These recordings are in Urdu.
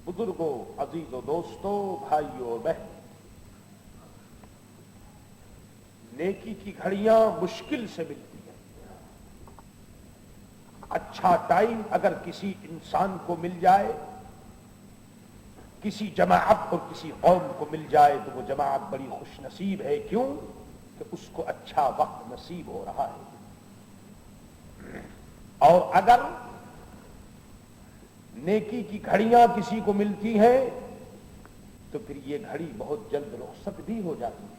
بزرگوں، عزیز و دوستوں، بھائیوں اور بہن، نیکی کی گھڑیاں مشکل سے ملتی ہیں۔ اچھا ٹائم اگر کسی انسان کو مل جائے، کسی جماعت اور کسی قوم کو مل جائے تو وہ جماعت بڑی خوش نصیب ہے۔ کیوں؟ کہ اس کو اچھا وقت نصیب ہو رہا ہے۔ اور اگر نیکی کی گھڑیاں کسی کو ملتی ہیں تو پھر یہ گھڑی بہت جلد رخصت بھی ہو جاتی ہے۔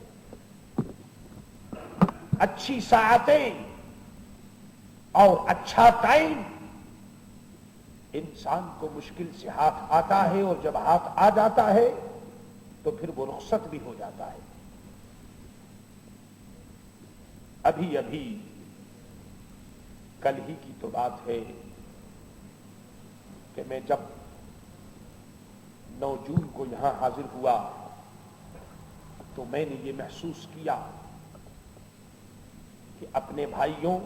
اچھی ساعتیں اور اچھا ٹائم انسان کو مشکل سے ہاتھ آتا ہے، اور جب ہاتھ آ جاتا ہے تو پھر وہ رخصت بھی ہو جاتا ہے۔ ابھی کل ہی کی تو بات ہے کہ میں جب 9 جون کو یہاں حاضر ہوا تو میں نے یہ محسوس کیا کہ اپنے بھائیوں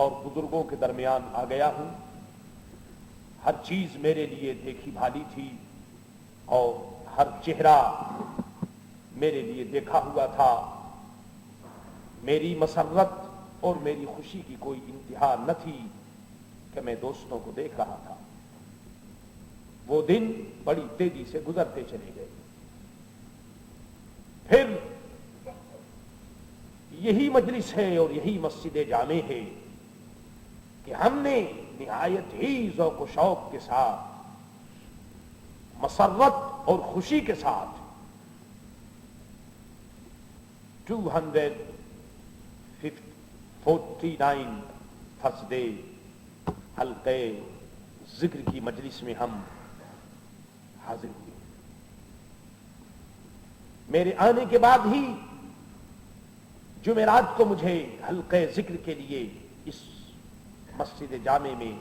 اور بزرگوں کے درمیان آ گیا ہوں۔ ہر چیز میرے لیے دیکھی بھالی تھی اور ہر چہرہ میرے لیے دیکھا ہوا تھا۔ میری مسرت اور میری خوشی کی کوئی انتہا نہ تھی کہ میں دوستوں کو دیکھ رہا تھا۔ وہ دن بڑی تیزی سے گزرتے چلے گئے۔ پھر یہی مجلس ہے اور یہی مسجد جامع ہے کہ ہم نے نہایت ہی ذوق و شوق کے ساتھ، مسرت اور خوشی کے ساتھ 249 تھرسڈے حلقے ذکر کی مجلس میں ہم حاضر ہوئے۔ میرے آنے کے بعد ہی جمعرات کو مجھے حلقے ذکر کے لیے اس مسجد جامع میں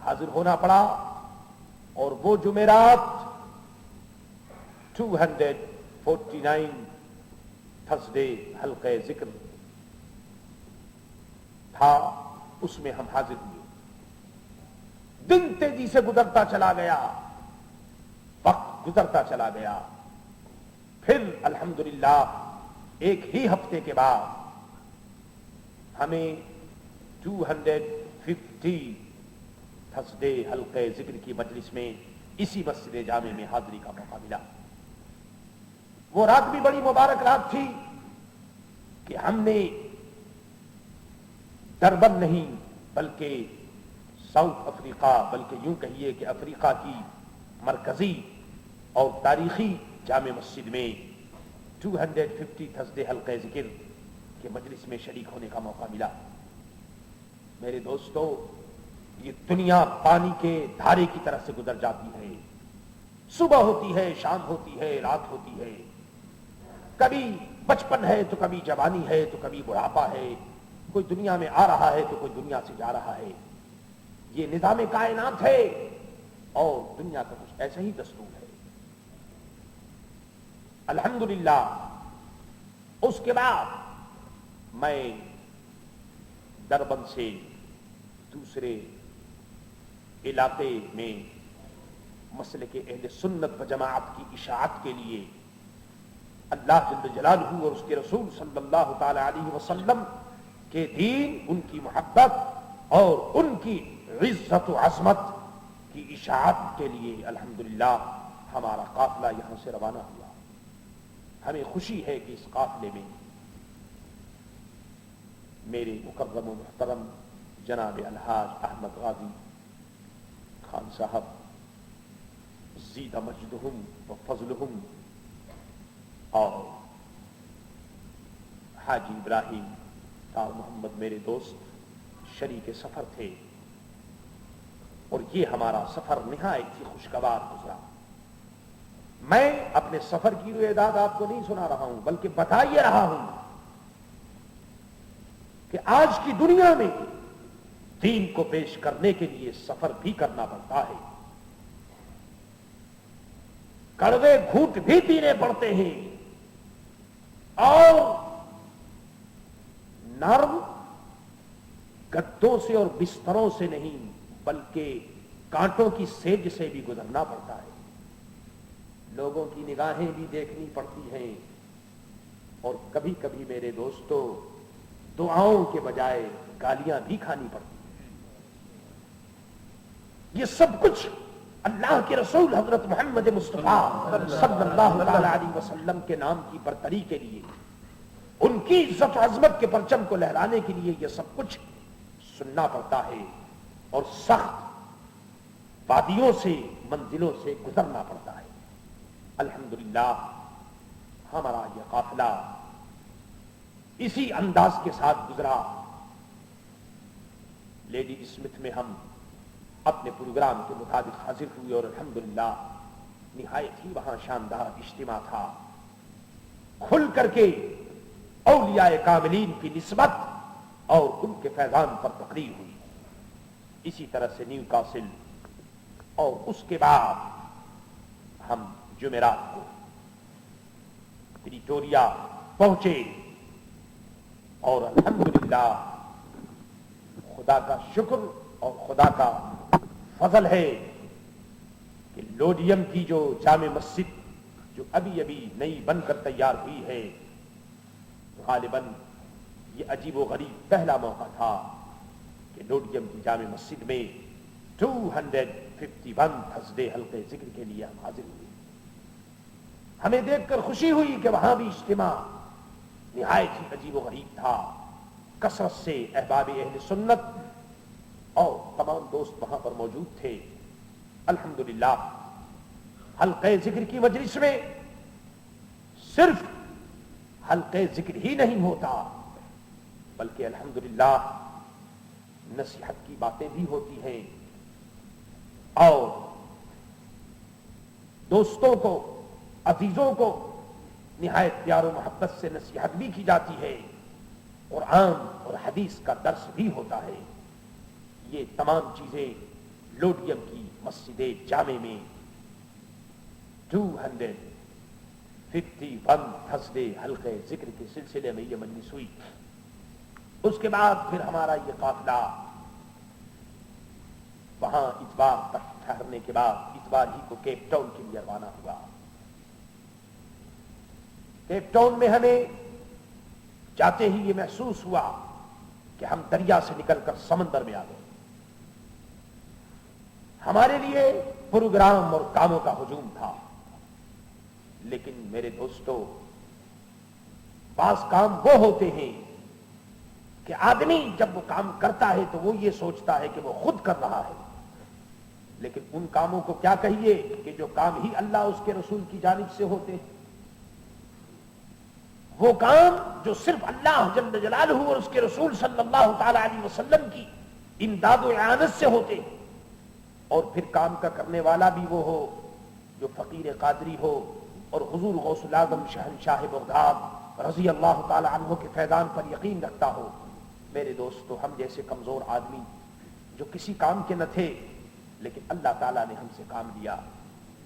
حاضر ہونا پڑا، اور وہ جمعرات 249 تھرسڈے حلقے ذکر تھا، اس میں ہم حاضر ہوئے۔ دن تیزی سے گزرتا چلا گیا، وقت گزرتا چلا گیا۔ پھر الحمدللہ ایک ہی ہفتے کے بعد ہمیں 250 تھرسڈے حلقے ذکر کی مجلس میں اسی مسجد جامع میں حاضری کا موقع ملا۔ وہ رات بھی بڑی مبارک رات تھی کہ ہم نے ڈربن نہیں بلکہ ساؤتھ افریقہ، بلکہ یوں کہیے کہ افریقہ کی مرکزی اور تاریخی جامع مسجد میں 250 تھرسڈے حلقے ذکر کے مجلس میں شریک ہونے کا موقع ملا۔ میرے دوستو، یہ دنیا پانی کے دھارے کی طرح سے گزر جاتی ہے۔ صبح ہوتی ہے، شام ہوتی ہے، رات ہوتی ہے، کبھی بچپن ہے تو کبھی جوانی ہے تو کبھی بڑھاپا ہے، کوئی دنیا میں آ رہا ہے تو کوئی دنیا سے جا رہا ہے۔ یہ نظام کائنات ہے اور دنیا کا کچھ ایسا ہی دستور ہے۔ الحمدللہ اس کے بعد میں ڈربن سے دوسرے علاقے میں مسلک اہل سنت و جماعت کی اشاعت کے لیے اللہ جل جلالہ اور اس کے رسول صلی اللہ تعالی علیہ وسلم کے دین، ان کی محبت اور ان کی عزت و عظمت کی اشاعت کے لیے الحمدللہ ہمارا قافلہ یہاں سے روانہ ہوا۔ ہمیں خوشی ہے کہ اس قافلے میں میرے مکرم و محترم جناب الحاج احمد غازی خان صاحب زید مجدہم و فضلہم اور حاجی ابراہیم طاہر محمد میرے دوست شریک سفر تھے، اور یہ ہمارا سفر نہایت ہی خوشگوار گزرا۔ میں اپنے سفر کی روایات آپ کو نہیں سنا رہا ہوں بلکہ بتا یہ رہا ہوں کہ آج کی دنیا میں دین کو پیش کرنے کے لیے سفر بھی کرنا پڑتا ہے، کڑوے گھونٹ بھی پینے پڑتے ہیں، اور نرم گدوں سے اور بستروں سے نہیں بلکہ کانٹوں کی سیج سے بھی گزرنا پڑتا ہے، لوگوں کی نگاہیں بھی دیکھنی پڑتی ہیں، اور کبھی کبھی میرے دوستو دعاؤں کے بجائے گالیاں بھی کھانی پڑتی ہیں۔ یہ سب کچھ اللہ کے رسول حضرت محمد مصطفیٰ صلی اللہ تعالی علیہ وسلم کے نام کی برتری کے لیے، ان کی عزت و عظمت کے پرچم کو لہرانے کے لیے یہ سب کچھ سننا پڑتا ہے، اور سخت وادیوں سے منزلوں سے گزرنا پڑتا ہے۔ الحمدللہ ہمارا یہ قافلہ اسی انداز کے ساتھ گزرا۔ لیڈی اسمتھ میں ہم اپنے پروگرام کے مطابق حاضر ہوئے، اور الحمدللہ نہایت ہی وہاں شاندار اجتماع تھا۔ کھل کر کے اولیاء کاملین کی نسبت اور ان کے فیضان پر تقریر ہوئی۔ اسی طرح سے نیو کاسل، اور اس کے بعد ہم جمعرات کو پریٹوریا پہنچے، اور الحمدللہ خدا کا شکر اور خدا کا فضل ہے کہ لوڈیم کی جو جامع مسجد جو ابھی ابھی نئی بن کر تیار ہوئی ہے، غالباً یہ عجیب و غریب پہلا موقع تھا کہ لوڈیم کی جامع مسجد میں 251 تھرسڈے حلقے ذکر کے لیے ہم حاضر ہوئے۔ ہمیں دیکھ کر خوشی ہوئی کہ وہاں بھی اجتماع نہایت ہی عجیب و غریب تھا، کثرت سے احباب اہل سنت اور تمام دوست وہاں پر موجود تھے۔ الحمدللہ حلقے ذکر کی مجلس میں صرف حلقے ذکر ہی نہیں ہوتا، بلکہ الحمدللہ نصیحت کی باتیں بھی ہوتی ہیں، اور دوستوں کو، عزیزوں کو نہایت پیار و محبت سے نصیحت بھی کی جاتی ہے، قرآن اور حدیث کا درس بھی ہوتا ہے۔ یہ تمام چیزیں لوڈیم کی مسجد جامع میں 251 تھرسڈے حلقے ذکر کے سلسلے میں یہ مجلس ہوئی۔ اس کے بعد پھر ہمارا یہ قافلہ وہاں اتوار تک ٹھہرنے کے بعد اتوار ہی کو کیپ ٹاؤن کے لیے روانہ ہوا۔ کیپ ٹاؤن میں ہمیں جاتے ہی یہ محسوس ہوا کہ ہم دریا سے نکل کر سمندر میں آ گئے۔ ہمارے لیے پروگرام اور کاموں کا ہجوم تھا، لیکن میرے دوستو بعض کام وہ ہوتے ہیں کہ آدمی جب وہ کام کرتا ہے تو وہ یہ سوچتا ہے کہ وہ خود کر رہا ہے، لیکن ان کاموں کو کیا کہیے کہ جو کام ہی اللہ اس کے رسول کی جانب سے ہوتے ہیں، وہ کام جو صرف اللہ جل جلالہ اور اس کے رسول صلی اللہ تعالی علیہ وسلم کی امداد و اعانت سے ہوتے، اور پھر کام کا کرنے والا بھی وہ ہو جو فقیر قادری ہو اور حضور غوث الاعظم شہنشاہ بغداد رضی اللہ تعالی عنہ کے فیضان پر یقین رکھتا ہو۔ میرے دوستو ہم جیسے کمزور آدمی جو کسی کام کے نہ تھے، لیکن اللہ تعالیٰ نے ہم سے کام لیا،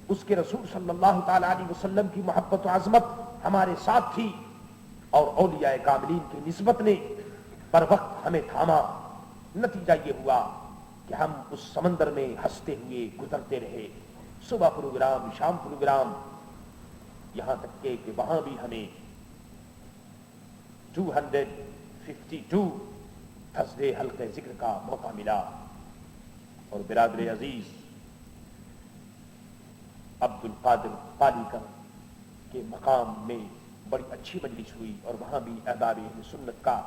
اس کے رسول صلی اللہ تعالی علیہ وسلم کی محبت و عظمت ہمارے ساتھ تھی، اور اولیاء کاملین کی نسبت نے پر وقت ہمیں تھاما۔ نتیجہ یہ ہوا کہ ہم اس سمندر میں ہنستے ہوئے گزرتے رہے، صبح پروگرام، شام پروگرام، یہاں تک کہ وہاں بھی ہمیں 252 تھرسڈے حلقے ذکر کا موقع ملا، اور برادر عزیز عبد القادر پالیکر کے مقام میں بڑی اچھی مجلس ہوئی، اور وہاں بھی احباب اہل سنت کا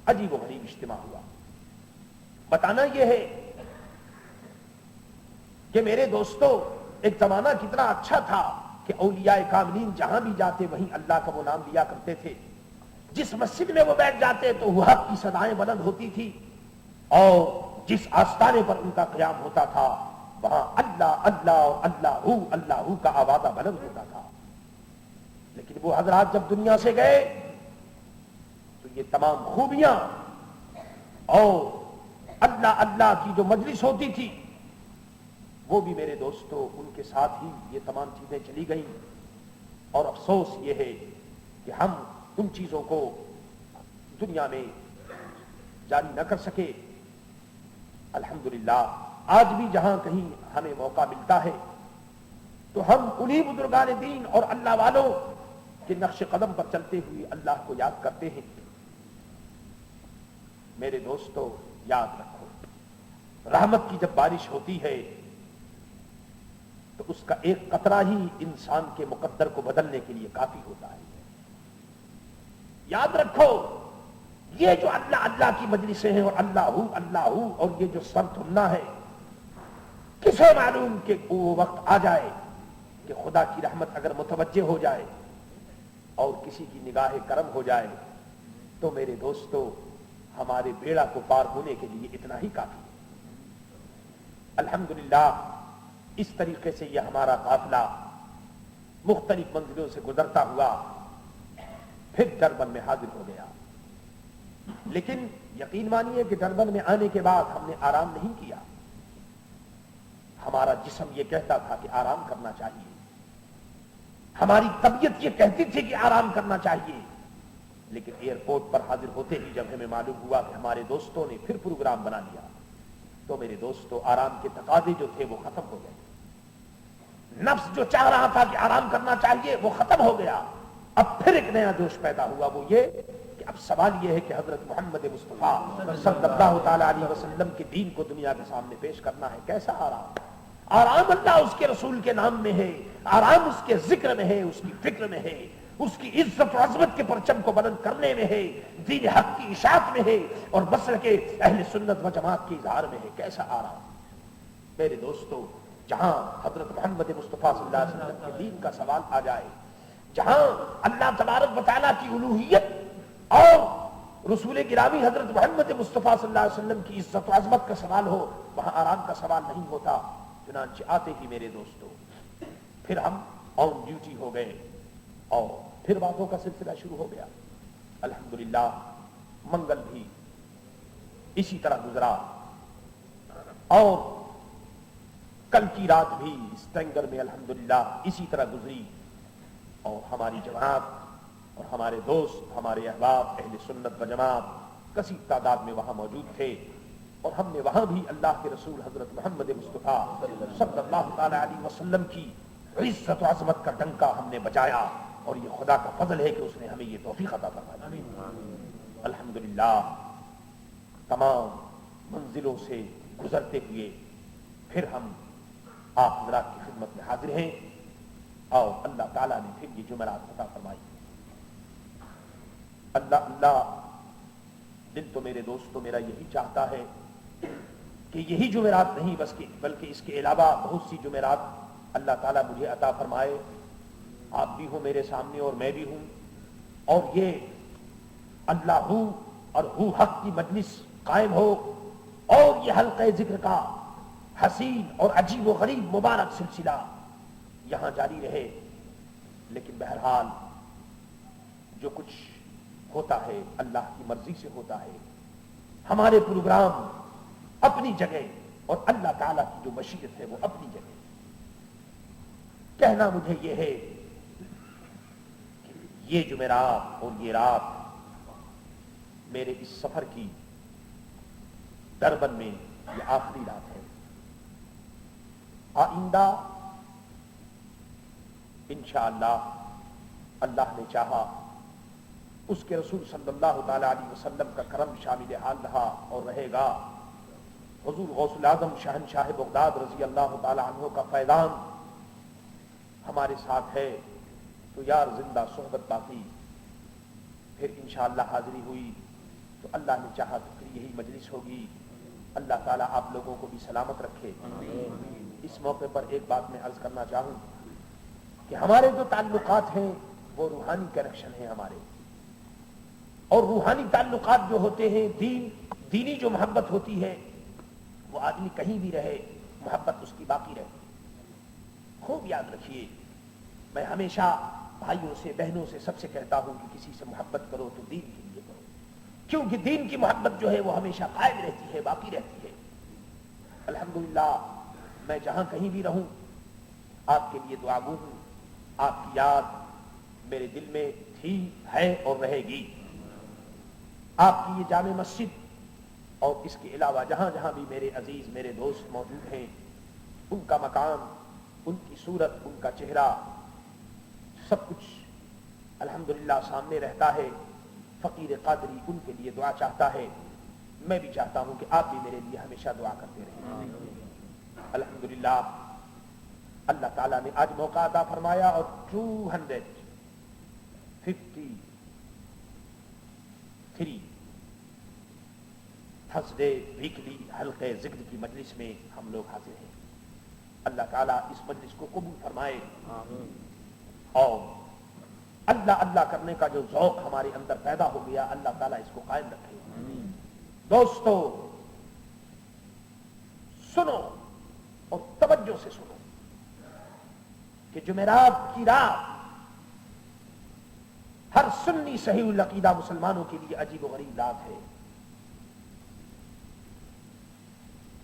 عجیب و غریب اجتماع ہوا۔ بتانا یہ ہے کہ میرے دوستو ایک زمانہ کتنا اچھا تھا کہ اولیاء کاملین جہاں بھی جاتے وہیں اللہ کا وہ نام لیا کرتے تھے، جس مسجد میں وہ بیٹھ جاتے تو حق کی صدائیں بلند ہوتی تھی، اور جس آستانے پر ان کا قیام ہوتا تھا وہاں اللہ اللہ اور اللہ ہو کا آوازہ بلند ہوتا تھا۔ لیکن وہ حضرات جب دنیا سے گئے تو یہ تمام خوبیاں اور اللہ اللہ کی جو مجلس ہوتی تھی وہ بھی میرے دوستو ان کے ساتھ ہی یہ تمام چیزیں چلی گئیں، اور افسوس یہ ہے کہ ہم ان چیزوں کو دنیا میں جاری نہ کر سکے۔ الحمدللہ آج بھی جہاں کہیں ہمیں موقع ملتا ہے تو ہم انہی بزرگان دین اور اللہ والوں کے نقش قدم پر چلتے ہوئے اللہ کو یاد کرتے ہیں۔ میرے دوستو یاد رکھو، رحمت کی جب بارش ہوتی ہے تو اس کا ایک قطرہ ہی انسان کے مقدر کو بدلنے کے لیے کافی ہوتا ہے۔ یاد رکھو، یہ جو اللہ اللہ کی مجلسیں ہیں اور اللہ ہو اور یہ جو سر تھمنا ہے، کسے معلوم کہ وہ وقت آ جائے کہ خدا کی رحمت اگر متوجہ ہو جائے اور کسی کی نگاہ کرم ہو جائے تو میرے دوستو ہمارے بیڑا کو پار ہونے کے لیے اتنا ہی کافی ہے۔ الحمدللہ اس طریقے سے یہ ہمارا قافلہ مختلف منزلوں سے گزرتا ہوا پھر ڈربن میں حاضر ہو گیا، لیکن یقین مانیے کہ ڈربن میں آنے کے بعد ہم نے آرام نہیں کیا۔ ہمارا جسم یہ کہتا تھا کہ آرام کرنا چاہیے، ہماری طبیعت یہ کہتی تھی کہ آرام کرنا چاہیے، لیکن ایئرپورٹ پر حاضر ہوتے ہی جب ہمیں معلوم ہوا کہ ہمارے دوستوں نے پھر پروگرام بنا لیا تو میرے دوستوں آرام کے تقاضے جو تھے وہ ختم ہو گئے۔ نفس جو چاہ رہا تھا کہ آرام کرنا چاہیے وہ ختم ہو گیا۔ اب پھر ایک نیا جوش پیدا ہوا، وہ یہ کہ اب سوال یہ ہے کہ حضرت محمد مصطفیٰ صلی اللہ تعالی علیہ وسلم کے دین کو دنیا کے سامنے پیش کرنا ہے۔ کیسا آرام؟ آرام اللہ اس کے رسول کے نام میں ہے، آرام اس کے ذکر میں ہے، اس کی فکر میں ہے، اس کی عزت و عظمت کے پرچم کو بلند کرنے میں ہے، دین حق کی اشاعت میں ہے اور مسلک اہل سنت و جماعت کے اظہار میں ہے۔ کیسا آرام؟ میرے دوستو، جہاں حضرت محمد مصطفیٰ صلی اللہ علیہ وسلم کے دین کا سوال آ جائے، جہاں اللہ تبارک و تعالیٰ کی الوہیت اور رسول گرامی حضرت محمد مصطفیٰ صلی اللہ علیہ وسلم کی عزت و عظمت کا سوال ہو، وہاں آرام کا سوال نہیں ہوتا۔ چنانچہ آتے ہی میرے دوستو پھر ہم آن ڈیوٹی ہو گئے اور پھر باتوں کا سلسلہ شروع ہو گیا۔ الحمدللہ منگل بھی اسی طرح گزرا اور کل کی رات بھی اسٹینگر میں الحمدللہ اسی طرح گزری، اور ہماری جماعت اور ہمارے دوست، ہمارے احباب اہل سنت و جماعت کثیر تعداد میں وہاں موجود تھے، اور ہم نے وہاں بھی اللہ کے رسول حضرت محمد مصطفیٰ صلی اللہ تعالی علیہ وسلم کی عزت و عظمت کا ڈنکا ہم نے بجایا، اور یہ خدا کا فضل ہے کہ اس نے ہمیں یہ توفیق عطا فرمائی۔ الحمدللہ تمام منزلوں سے گزرتے ہوئے پھر ہم آپ حضرات کی خدمت میں حاضر ہیں، اور اللہ تعالیٰ نے پھر یہ جمعرات عطا فرمائی۔ اللہ دل تو میرے دوستوں میرا یہی چاہتا ہے کہ یہی جمعرات نہیں بلکہ اس کے علاوہ بہت سی جمعرات اللہ تعالیٰ مجھے عطا فرمائے، آپ بھی ہوں میرے سامنے اور میں بھی ہوں، اور یہ اللہ ہو اور ہو حق کی مجلس قائم ہو، اور یہ حلقہ ذکر کا حسین اور عجیب و غریب مبارک سلسلہ یہاں جاری رہے۔ لیکن بہرحال جو کچھ ہوتا ہے اللہ کی مرضی سے ہوتا ہے، ہمارے پروگرام اپنی جگہ اور اللہ تعالیٰ کی جو مشیت ہے وہ اپنی جگہ۔ کہنا مجھے یہ ہے کہ یہ جمعرات اور یہ رات میرے اس سفر کی ڈربن میں یہ آخری رات ہے۔ آئندہ انشاءاللہ اللہ نے چاہا، اس کے رسول صلی اللہ تعالی علیہ وسلم کا کرم شامل حال رہا اور رہے گا، حضور غوث الاعظم شہنشاہ بغداد رضی اللہ تعالی عنہ کا فیضان ہمارے ساتھ ہے، تو یار زندہ صحبت باقی۔ پھر انشاءاللہ حاضری ہوئی تو اللہ نے چاہا تو پھر یہی مجلس ہوگی۔ اللہ تعالیٰ آپ لوگوں کو بھی سلامت رکھے۔ اس موقع پر ایک بات میں عرض کرنا چاہوں کہ ہمارے جو تعلقات ہیں وہ روحانی کنیکشن ہیں ہمارے، اور روحانی تعلقات جو ہوتے ہیں، دینی جو محبت ہوتی ہے، وہ آدمی کہیں بھی رہے محبت اس کی باقی رہتی۔ خوب یاد رکھیے، میں ہمیشہ بھائیوں سے بہنوں سے سب سے کہتا ہوں کہ کسی سے محبت کرو تو دین کے لیے کرو، کیونکہ دین کی محبت جو ہے وہ ہمیشہ قائم رہتی ہے، باقی رہتی ہے۔ الحمدللہ میں جہاں کہیں بھی رہوں آپ کے لیے دعا گو ہوں، آپ کی یاد میرے دل میں تھی، ہے اور رہے گی۔ آپ کی یہ جامع مسجد اور اس کے علاوہ جہاں جہاں بھی میرے عزیز میرے دوست موجود ہیں، ان کا مقام، ان کی صورت، ان کا چہرہ، سب کچھ الحمدللہ سامنے رہتا ہے۔ فقیر قادری ان کے لیے دعا چاہتا ہے، میں بھی چاہتا ہوں کہ آپ بھی میرے لیے ہمیشہ دعا کرتے رہیں۔ الحمدللہ اللہ تعالیٰ نے آج موقع عطا فرمایا اور 253 تھرسڈے ویکلی حلقے ذکر کی مجلس میں ہم لوگ حاضر ہیں۔ اللہ تعالیٰ اس مجلس کو قبول فرمائے اور اللہ اللہ کرنے کا جو ذوق ہمارے اندر پیدا ہو گیا، اللہ تعالیٰ اس کو قائم رکھے۔ دوستو سنو اور توجہ سے سنو کہ جمعرات کی رات ہر سنی صحیح العقیدہ مسلمانوں کے لیے عجیب و غریب رات ہے۔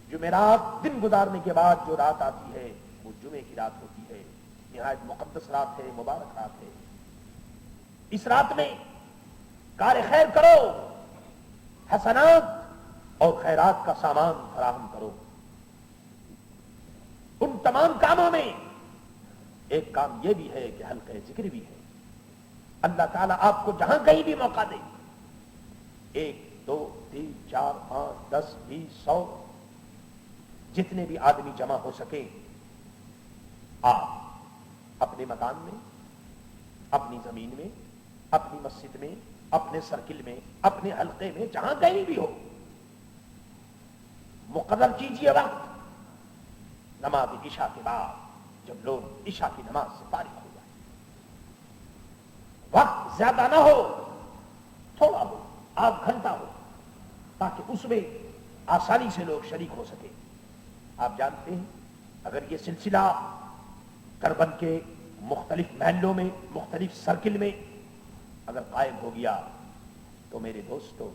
جمعرات دن گزارنے کے بعد جو رات آتی ہے وہ جمعے کی رات ہوتی ہے، نہایت مقدس رات ہے، مبارک رات ہے۔ اس رات میں کار خیر کرو، حسنات اور خیرات کا سامان فراہم کرو۔ ان تمام کاموں میں ایک کام یہ بھی ہے کہ حلقہ ذکر بھی ہے۔ اللہ تعالیٰ آپ کو جہاں کہیں بھی موقع دے، 1 2 3 4 5 10 20 100 جتنے بھی آدمی جمع ہو سکے، آپ اپنے مکان میں، اپنی زمین میں، اپنی مسجد میں، اپنے سرکل میں، اپنے حلقے میں، جہاں کہیں بھی ہو، مقرر کیجئے وقت نماز عشاء کے بعد، جب لوگ عشاء کی نماز سے فارغ ہو جائیں۔ وقت زیادہ نہ ہو، تھوڑا ہو، آدھ گھنٹہ ہو، تاکہ اس میں آسانی سے لوگ شریک ہو سکیں۔ آپ جانتے ہیں اگر یہ سلسلہ دربن کے مختلف محلوں میں، مختلف سرکل میں اگر قائم ہو گیا تو میرے دوستو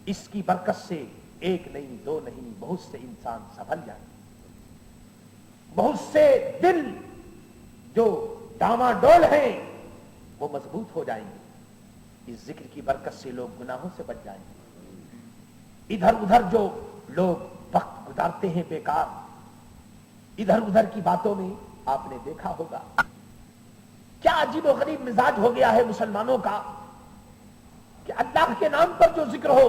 اس کی برکت سے 1 نہیں 2 نہیں بہت سے انسان سنبھل جائیں، بہت سے دل جو ڈاما ڈول ہیں وہ مضبوط ہو جائیں گے۔ اس ذکر کی برکت سے لوگ گناہوں سے بچ جائیں گے۔ ادھر ادھر جو لوگ وقت گزارتے ہیں بیکار، ادھر ادھر کی باتوں میں آپ نے دیکھا ہوگا کیا عجیب و غریب مزاج ہو گیا ہے مسلمانوں کا کہ اللہ کے نام پر جو ذکر ہو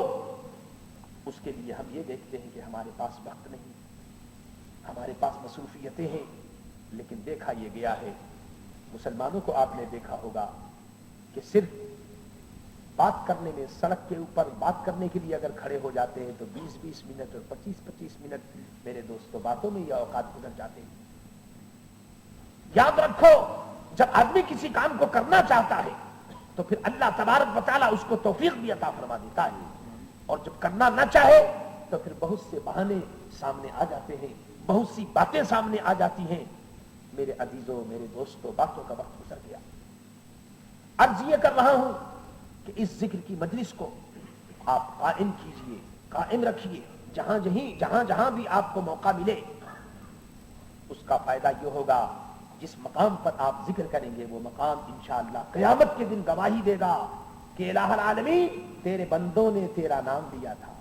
اس کے لیے ہم یہ دیکھتے ہیں کہ ہمارے پاس وقت نہیں، ہمارے پاس مصروفیتیں ہیں۔ لیکن دیکھا یہ گیا ہے مسلمانوں کو، آپ نے دیکھا ہوگا کہ صرف بات کرنے میں، سڑک کے اوپر بات کرنے کے لیے اگر کھڑے ہو جاتے ہیں تو 20-20 منٹ اور 25-25 منٹ میرے دوستوں باتوں میں یہ اوقات گزر جاتے ہیں۔ یاد رکھو جب آدمی کسی کام کو کرنا چاہتا ہے تو پھر اللہ تبارک و تعالیٰ اس کو توفیق بھی عطا فرما دیتا ہے، اور جب کرنا نہ چاہے تو پھر بہت سے بہانے سامنے آ جاتے ہیں، بہت سی باتیں سامنے آ جاتی ہیں۔ میرے عزیزوں، میرے دوستوں، باتوں کا وقت گزر گیا۔ عرض یہ کر رہا ہوں کہ اس ذکر کی مجلس کو آپ قائم کیجئے، قائم رکھیے، جہاں جہاں بھی آپ کو موقع ملے۔ اس کا فائدہ یہ ہوگا جس مقام پر آپ ذکر کریں گے وہ مقام انشاءاللہ قیامت کے دن گواہی دے گا کہ الہ العالمین تیرے بندوں نے تیرا نام لیا تھا،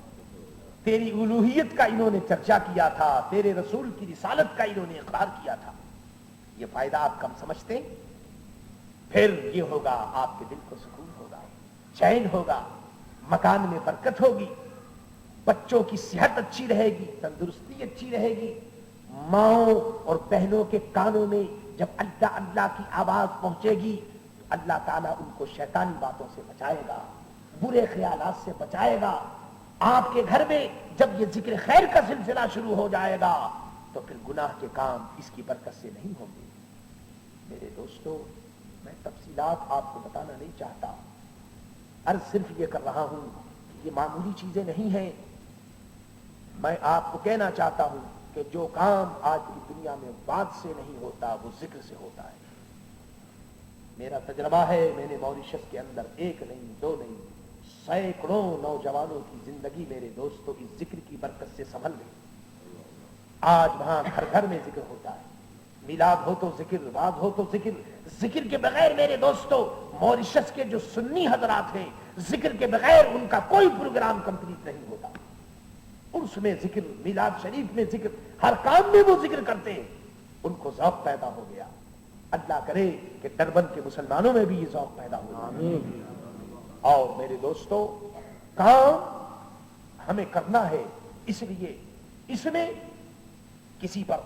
تیری الوہیت کا انہوں نے چرچا کیا تھا، تیرے رسول کی رسالت کا انہوں نے اقرار کیا تھا۔ یہ فائدہ آپ کم سمجھتے ہیں؟ پھر یہ ہوگا آپ کے دل کو سکون ہوگا، چین ہوگا، مکان میں برکت ہوگی، بچوں کی صحت اچھی رہے گی، تندرستی اچھی رہے گی، ماؤں اور بہنوں کے کانوں میں جب اللہ اللہ کی آواز پہنچے گی اللہ تعالیٰ ان کو شیطانی باتوں سے بچائے گا، برے خیالات سے بچائے گا۔ آپ کے گھر میں جب یہ ذکر خیر کا سلسلہ شروع ہو جائے گا تو پھر گناہ کے کام اس کی برکت سے نہیں ہوں گے۔ میرے دوستو میں تفصیلات آپ کو بتانا نہیں چاہتا، عرض صرف یہ کر رہا ہوں کہ یہ معمولی چیزیں نہیں ہیں۔ میں آپ کو کہنا چاہتا ہوں کہ جو کام آج کی دنیا میں بات سے نہیں ہوتا وہ ذکر سے ہوتا ہے۔ میرا تجربہ ہے، میں نے موریشس کے اندر 1 نہیں 2 نہیں سینکڑوں نوجوانوں کی زندگی میرے دوستوں اس ذکر کی برکت سے سنبھل گئی۔ آج وہاں گھر گھر میں ذکر ہوتا ہے، میلاد ہو تو ذکر، بعد ہو تو ذکر۔ ذکر کے بغیر میرے دوستوں موریشس کے جو سنی حضرات ہیں ذکر کے بغیر ان کا کوئی پروگرام کمپلیٹ نہیں ہوتا۔ عرس میں ذکر، میلاد شریف میں ذکر، ہر کام میں وہ ذکر کرتے ہیں، ان کو ذوق پیدا ہو گیا. اللہ کرے کہ ڈربن کے مسلمانوں میں بھی یہ ذوق پیدا ہو جائے. اور میرے دوستو، کام ہمیں کرنا ہے، اس لیے اس میں کسی پر